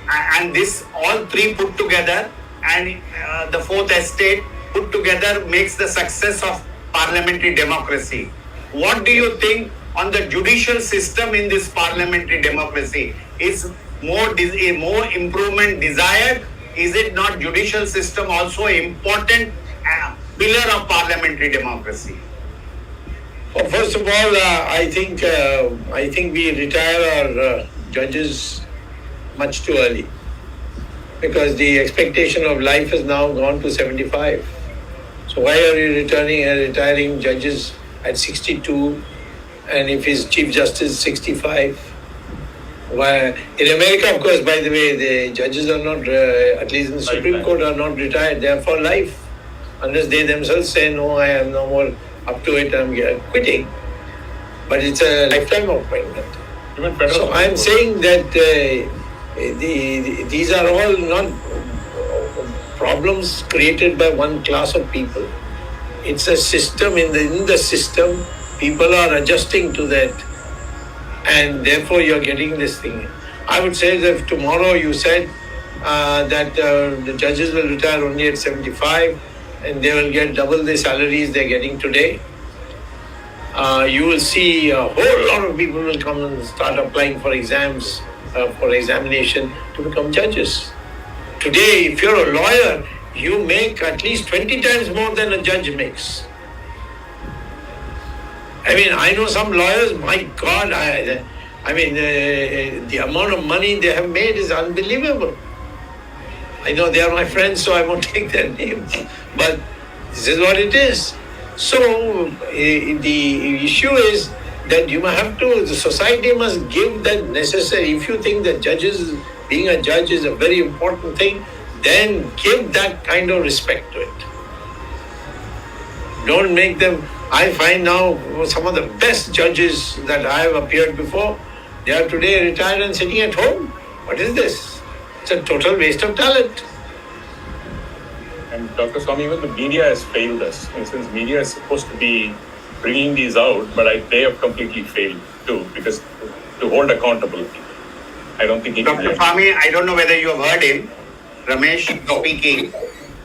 And this all three put together, and the fourth estate put together makes the success of parliamentary democracy. What do you think on the judicial system in this parliamentary democracy? Is more improvement desired? Is it not judicial system also important pillar of parliamentary democracy? Well, first of all, I think we retire our judges much too early, because the expectation of life has now gone to 75. So why are you retiring judges at 62, and if he's Chief Justice 65? Why? In America, of course, by the way, the judges are not, at least in the Supreme Court, are not retired. They are for life, unless they themselves say, no, I am no more up to it, I'm quitting. But it's a lifetime appointment. So I'm saying that these are all not problems created by one class of people. It's a system. In the system, people are adjusting to that, and therefore you're getting this thing. I would say that if tomorrow you said that the judges will retire only at 75 and they will get double the salaries they're getting today, you will see a whole lot of people will come and start applying for exams, for examination to become judges. Today, if you're a lawyer, you make at least 20 times more than a judge makes. I mean, I know some lawyers, my God, the amount of money they have made is unbelievable. I know they are my friends, so I won't take their names. But this is what it is. So the issue is that the society must give that necessary. If you think that being a judge is a very important thing, then give that kind of respect to it. Don't make them. I find now some of the best judges that I have appeared before, they are today retired and sitting at home. What is this? It's a total waste of talent. And Dr. Swamy, even the media has failed us. And since media is supposed to be bringing these out, but they have completely failed too, because to hold accountability. I don't think Dr. Swamy, I don't know whether you have heard him, Ramesh speaking.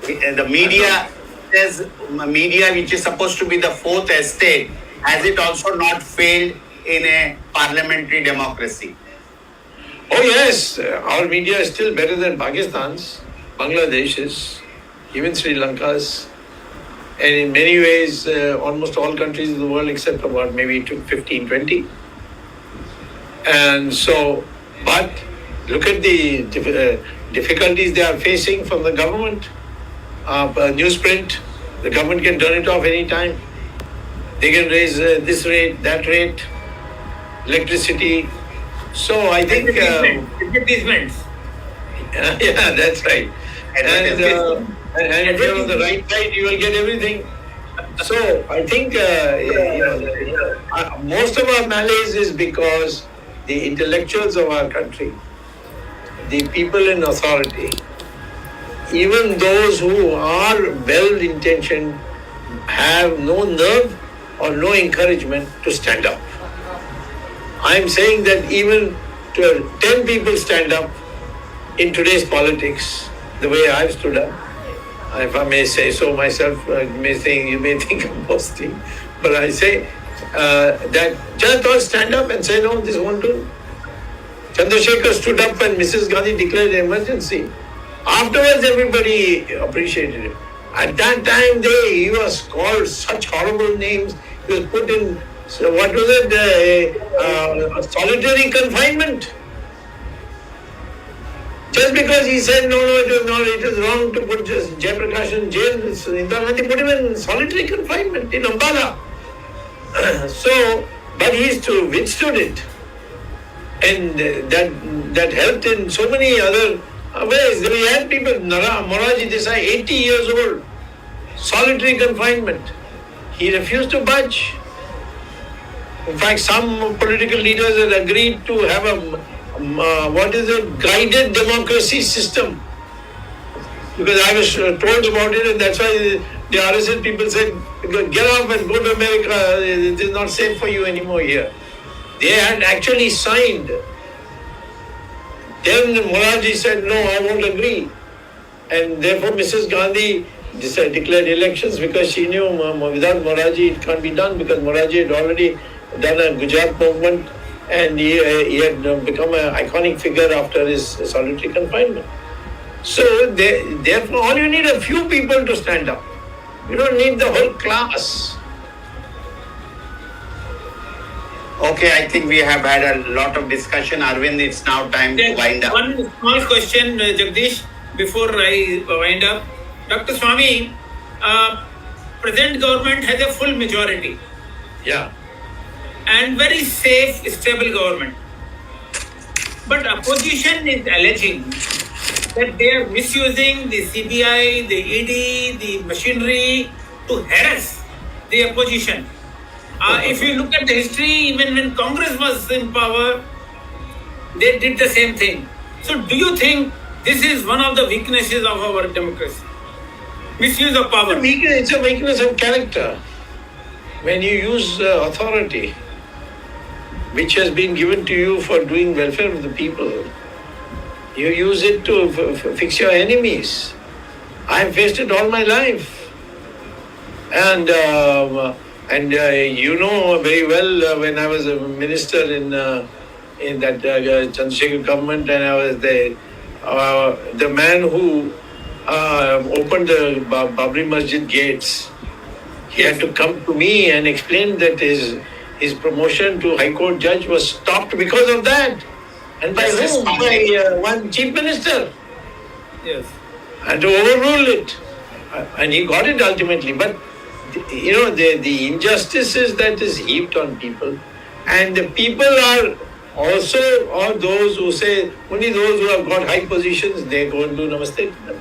The media says, media which is supposed to be the fourth estate, has it also not failed in a parliamentary democracy? Oh yes, our media is still better than Pakistan's, Bangladesh's, even Sri Lanka's, and in many ways almost all countries of the world except about maybe 15, 20. And so, but look at the difficulties they are facing from the government. Newsprint, the government can turn it off anytime. They can raise this rate, that rate, electricity. So I think... Advertisements. Yeah, that's right. And if you're on the right side, you will get everything. So I think most of our malaise is because the intellectuals of our country, the people in authority, even those who are well-intentioned, have no nerve or no encouragement to stand up. I'm saying that even 10 people stand up in today's politics, the way I've stood up, if I may say so myself, you may think I'm boasting, but I say that just all stand up and say, no, this won't do. Chandrasekhar stood up when Mrs. Gandhi declared an emergency. Afterwards, everybody appreciated him. At that time, he was called such horrible names. He was put in, what was it, solitary confinement. Just because he said, no, it is wrong to put Jayaprakash in jail, Indira Gandhi put him in solitary confinement in Ambala. But he withstood it. And that helped in so many other ways. We had people, Moraji Desai, 80 years old, solitary confinement. He refused to budge. In fact, some political leaders had agreed to have a guided democracy system. Because I was told about it, and that's why the RSS people said, get off and go to America, it is not safe for you anymore here. They had actually signed. Then Moraji said, no, I won't agree. And therefore Mrs. Gandhi declared elections because she knew without Moraji it can't be done, because Moraji had already done a Gujarat movement and he had become an iconic figure after his solitary confinement. So therefore all you need a few people to stand up. You don't need the whole class. Okay, I think we have had a lot of discussion. Arvind, it's now time to wind up. One small question, Jagdish, before I wind up. Dr. Swamy, present government has a full majority. Yeah. And very safe, stable government. But opposition is alleging that they are misusing the CBI, the ED, the machinery to harass the opposition. If you look at the history, even when Congress was in power, they did the same thing. So do you think this is one of the weaknesses of our democracy? Misuse of power. It's a weakness of character. When you use authority, which has been given to you for doing welfare of the people, you use it to fix your enemies. I have faced it all my life. And you know very well when I was a minister in that Chandrasekhar government, and I was the man who opened the Babri Masjid gates. He had to come to me and explain that his promotion to High Court judge was stopped because of that. And by whom? By one chief minister. Yes. and to overrule it. And he got it ultimately. But the injustices that is heaped on people, and the people are also all those who say only those who have got high positions, they go and do namaste to them.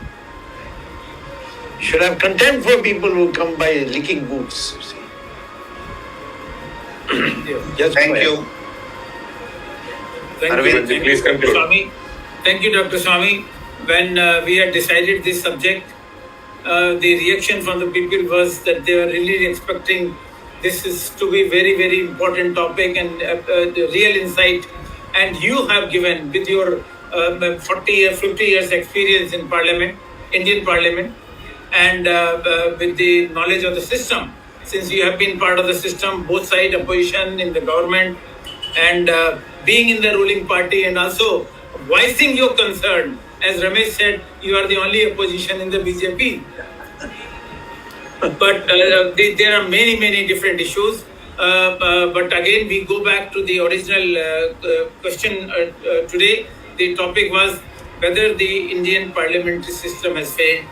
You should have contempt for people who come by licking boots. You see. Just Thank quiet. you. Thank Arvind, you, please Dr. conclude. Swamy. Thank you, Dr. Swamy. When we had decided this subject, the reaction from the people was that they were really expecting this is to be very, very important topic and the real insight. And you have given with your 40 or 50 years experience in Parliament, Indian Parliament, and with the knowledge of the system, since you have been part of the system, both side opposition in the government, and being in the ruling party, and also voicing your concern. As Ramesh said, you are the only opposition in the BJP. But there are many, many different issues. But again, we go back to the original question today. The topic was whether the Indian parliamentary system has failed,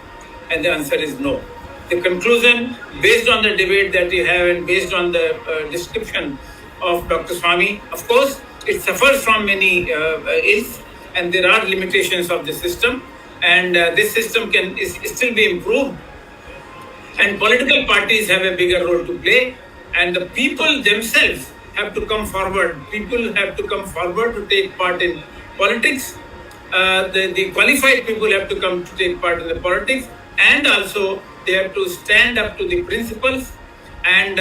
and the answer is no. The conclusion, based on the debate that we have and based on the description of Dr. Swamy, of course, it suffers from many ills, and there are limitations of the system, and this system can still be improved. And political parties have a bigger role to play, and the people themselves have to come forward. People have to come forward to take part in politics. The qualified people have to come to take part in the politics, and also they have to stand up to the principles. And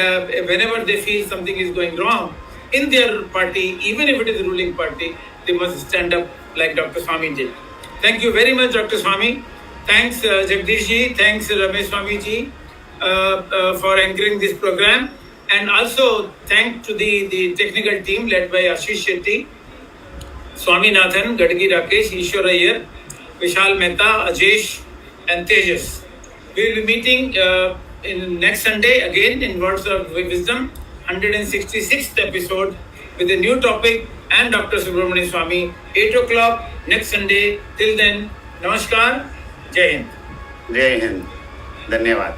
whenever they feel something is going wrong in their party, even if it is a ruling party, they must stand up like Dr. Swamy did. Thank you very much, Dr. Swamy. Thanks, Jagdish ji. Thanks, Ramesh Swamy ji, for anchoring this program. And also thanks to the technical team led by Ashish Shetty, Swaminathan, Gadgi Rakesh, Ishwar Iyer, Vishal Mehta, Ajesh, and Tejas. We will be meeting in next Sunday again in Words of Wisdom, 166th episode, with a new topic and Dr. Subramanian Swamy, 8 o'clock next Sunday. Till then, Namaskar, Jai Hind. Jai Hind. Dhanyavad.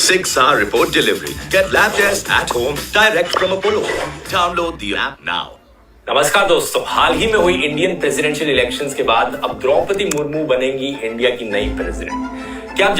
6-hour report delivery. Get lab tests at home direct from Apollo. Download the app now. नमस्कार दोस्तों, हाल ही में हुई Indian presidential elections के बाद अब द्रौपदी मुर्मू बनेंगी India की नई प्रेसिडेंट।